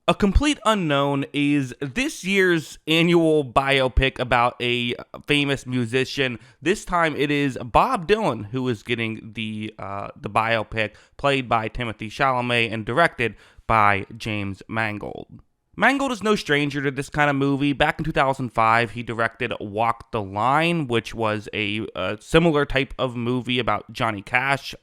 A Complete Unknown is this year's annual biopic about a famous musician. This time it is Bob Dylan who is getting the biopic, played by Timothy Chalamet and directed by James Mangold. Mangold is no stranger to this kind of movie. Back in 2005, he directed Walk the Line, which was a similar type of movie about Johnny Cash.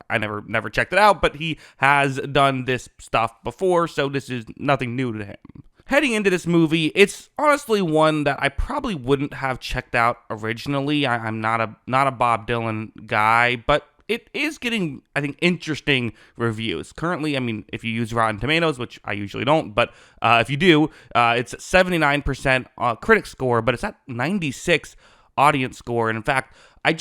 I never checked it out, but he has done this stuff before, so this is nothing new to him. Heading into this movie, it's honestly one that I probably wouldn't have checked out originally. I'm not a Bob Dylan guy, but it is getting, I think, interesting reviews. Currently, I mean, if you use Rotten Tomatoes, which I usually don't, but if you do, it's 79% critic score, but it's at 96 audience score. And in fact, I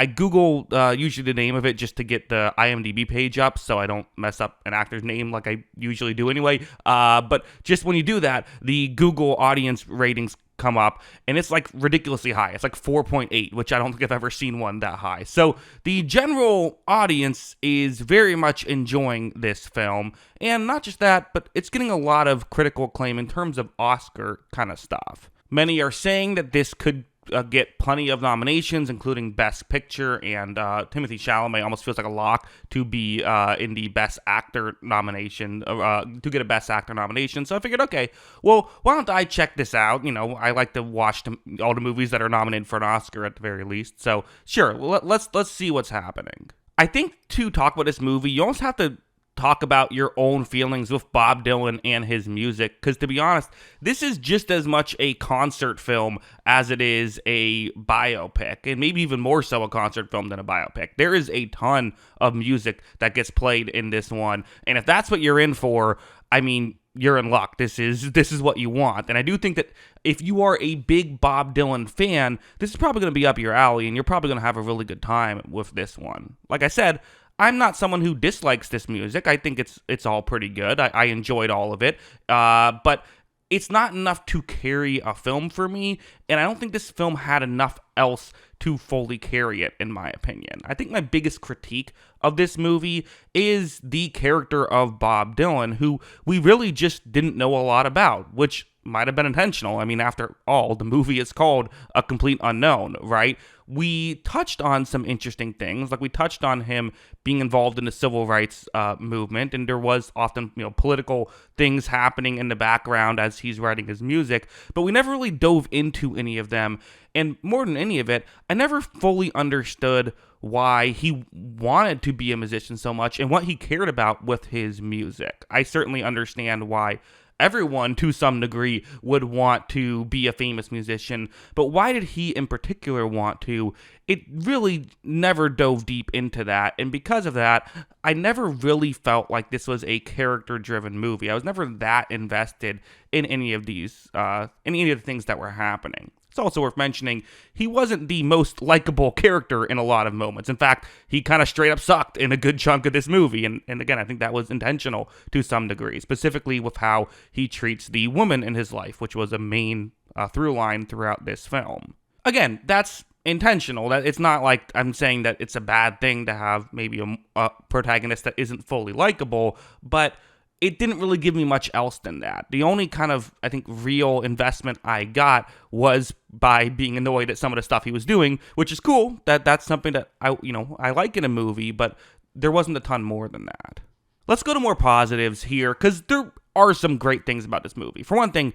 Google usually the name of it just to get the IMDb page up so I don't mess up an actor's name like I usually do anyway. But just when you do that, the Google audience ratings come up, and it's like ridiculously high. It's like 4.8, which I don't think I've ever seen one that high. So the general audience is very much enjoying this film. And not just that, but it's getting a lot of critical acclaim in terms of Oscar kind of stuff. Many are saying that this could get plenty of nominations, including Best Picture, and Timothy Chalamet almost feels like a lock to be in the Best Actor nomination, to get a Best Actor nomination. So I figured, okay, well, why don't I check this out? You know, I like to watch all the movies that are nominated for an Oscar at the very least. So sure, let's see what's happening. I think to talk about this movie, you almost have to talk about your own feelings with Bob Dylan and his music, because to be honest, this is just as much a concert film as it is a biopic, and maybe even more so a concert film than a biopic. There is a ton of music that gets played in this one, and if that's what you're in for, I mean, you're in luck. This is what you want. And I do think that if you are a big Bob Dylan fan, this is probably going to be up your alley, and you're probably going to have a really good time with this one. Like I said, I'm not someone who dislikes this music. I think it's all pretty good. I enjoyed all of it. But it's not enough to carry a film for me, and I don't think this film had enough else to fully carry it, in my opinion. I think my biggest critique of this movie is the character of Bob Dylan, who we really just didn't know a lot about, which might have been intentional. I mean, after all, the movie is called A Complete Unknown, right? We touched on some interesting things, like we touched on him being involved in the civil rights movement, and there was often, political things happening in the background as he's writing his music, but we never really dove into any of them, and more than any of it, I never fully understood why he wanted to be a musician so much and what he cared about with his music. I certainly understand why everyone, to some degree, would want to be a famous musician, but why did he in particular want to? It really never dove deep into that, and because of that, I never really felt like this was a character-driven movie. I was never that invested in any of these, in any of the things that were happening. It's also worth mentioning, he wasn't the most likable character in a lot of moments. In fact, he kind of straight up sucked in a good chunk of this movie. And again, I think that was intentional to some degree, specifically with how he treats the woman in his life, which was a main through line throughout this film. Again, that's intentional. That it's not like I'm saying that it's a bad thing to have maybe a protagonist that isn't fully likable, but it didn't really give me much else than that. The only kind of, I think, real investment I got was by being annoyed at some of the stuff he was doing, which is cool. That's something that I like in a movie, but there wasn't a ton more than that. Let's go to more positives here, because there are some great things about this movie. For one thing,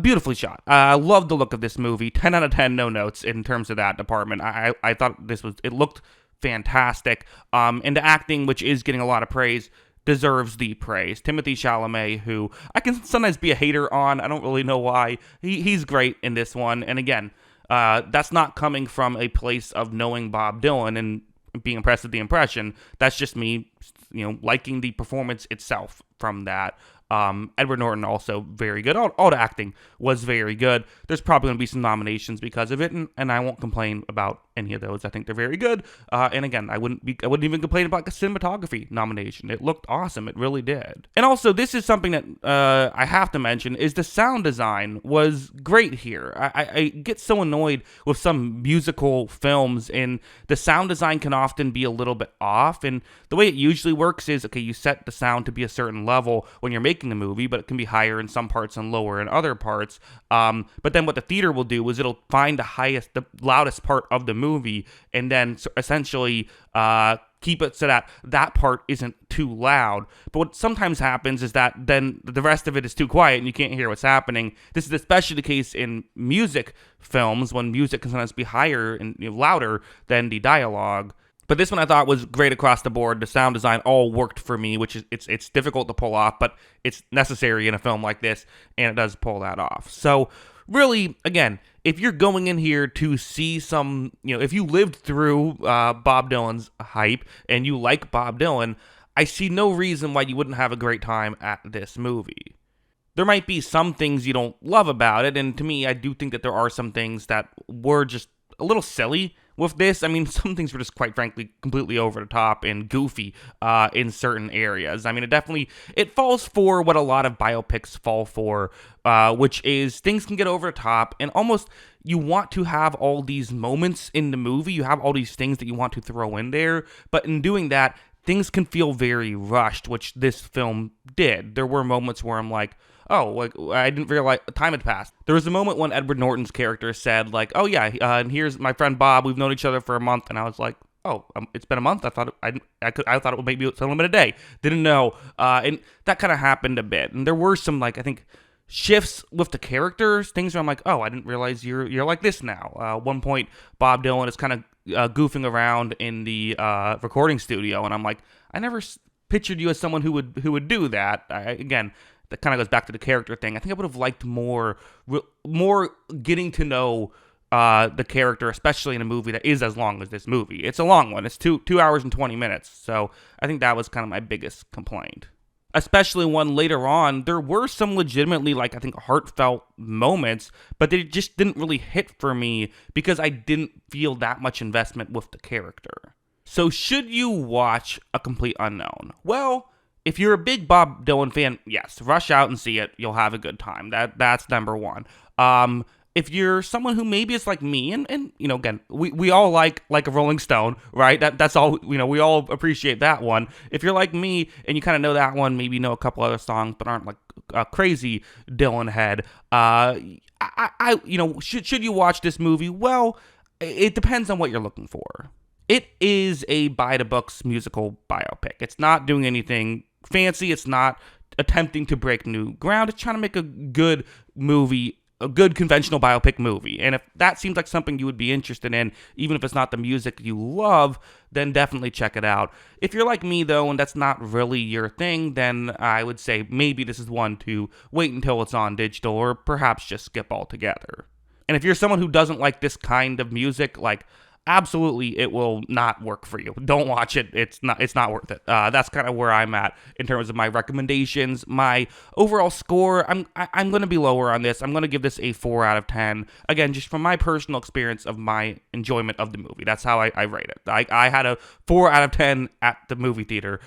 beautifully shot. I love the look of this movie. 10 out of 10, no notes in terms of that department. I thought it looked fantastic. And the acting, which is getting a lot of praise, deserves the praise. Timothy Chalamet, who I can sometimes be a hater on, I don't really know why. He's great in this one. And again, that's not coming from a place of knowing Bob Dylan and being impressed with the impression. That's just me, liking the performance itself from that. Edward Norton also very good. All the acting was very good. There's probably going to be some nominations because of it, and I won't complain about any of those. I think they're very good. And again, I wouldn't even complain about like a cinematography nomination. It looked awesome. It really did. And also, this is something that I have to mention is the sound design was great here. I get so annoyed with some musical films, and the sound design can often be a little bit off. And the way it usually works is, okay, you set the sound to be a certain level when you're making a movie, but it can be higher in some parts and lower in other parts. But then what the theater will do is it'll find the loudest part of the movie, and then essentially keep it so that part isn't too loud. But what sometimes happens is that then the rest of it is too quiet and you can't hear what's happening. This is especially the case in music films, when music can sometimes be higher and louder than the dialogue. But this one I thought was great across the board. The sound design all worked for me, which is it's difficult to pull off, but it's necessary in a film like this, and it does pull that off. So really, again, if you're going in here to see some, if you lived through Bob Dylan's hype and you like Bob Dylan, I see no reason why you wouldn't have a great time at this movie. There might be some things you don't love about it, and to me, I do think that there are some things that were just a little silly with this. I mean, some things were just, quite frankly, completely over the top and goofy in certain areas. I mean, it falls for what a lot of biopics fall for, which is things can get over the top, and almost you want to have all these moments in the movie. You have all these things that you want to throw in there, but in doing that, things can feel very rushed, which this film did. There were moments where I'm like, oh, like, I didn't realize time had passed. There was a moment when Edward Norton's character said, like, oh yeah, and here's my friend Bob. We've known each other for a month, and I was like, oh, it's been a month. I thought it would maybe it's only been a day. Didn't know, and that kind of happened a bit. And there were some, like, I think, shifts with the characters, things where I'm like, oh, I didn't realize you're like this now. At one point, Bob Dylan is kind of goofing around in the recording studio, and I'm like, I never pictured you as someone who would do that. Again, that kind of goes back to the character thing. I think I would have liked more getting to know the character, especially in a movie that is as long as this movie. It's a long one. It's 2 hours and 20 minutes. So I think that was kind of my biggest complaint. Especially when later on, there were some legitimately, like, I think, heartfelt moments, but they just didn't really hit for me because I didn't feel that much investment with the character. So should you watch A Complete Unknown? Well, if you're a big Bob Dylan fan, yes, rush out and see it. You'll have a good time. That's number one. If you're someone who maybe is like me, and again, we all like a Rolling Stone, right? That's all, we all appreciate that one. If you're like me and you kind of know that one, maybe you know a couple other songs, but aren't like a crazy Dylan head, should you watch this movie? Well, it depends on what you're looking for. It is a by-the-books musical biopic. It's not doing anything fancy. It's not attempting to break new ground. It's trying to make a good movie, a good conventional biopic movie. And if that seems like something you would be interested in, even if it's not the music you love, then definitely check it out. If you're like me, though, and that's not really your thing, then I would say maybe this is one to wait until it's on digital, or perhaps just skip altogether. And if you're someone who doesn't like this kind of music, like, absolutely, it will not work for you. Don't watch it. It's not worth it. That's kind of where I'm at in terms of my recommendations. My overall score, I'm going to be lower on this. I'm going to give this a 4 out of 10. Again, just from my personal experience of my enjoyment of the movie. That's how I rate it. I had a 4 out of 10 at the movie theater,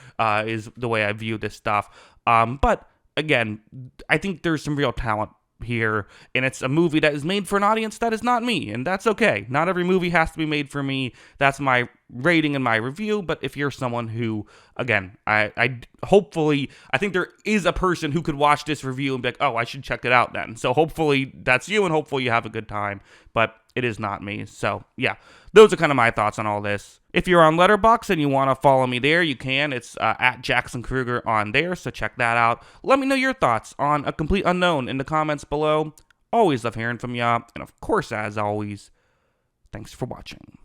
is the way I view this stuff. But again, I think there's some real talent here, and it's a movie that is made for an audience that is not me, and that's okay. Not every movie has to be made for me. That's my rating and my review. But if you're someone who, again, I hopefully, I think there is a person who could watch this review and be like, oh, I should check it out then. So hopefully that's you, and hopefully you have a good time. But it is not me. So yeah, those are kind of my thoughts on all this. If you're on Letterboxd and you want to follow me there, you can. It's at Jackson Kruger on there, so check that out. Let me know your thoughts on A Complete Unknown in the comments below. Always love hearing from ya, and of course, as always, thanks for watching.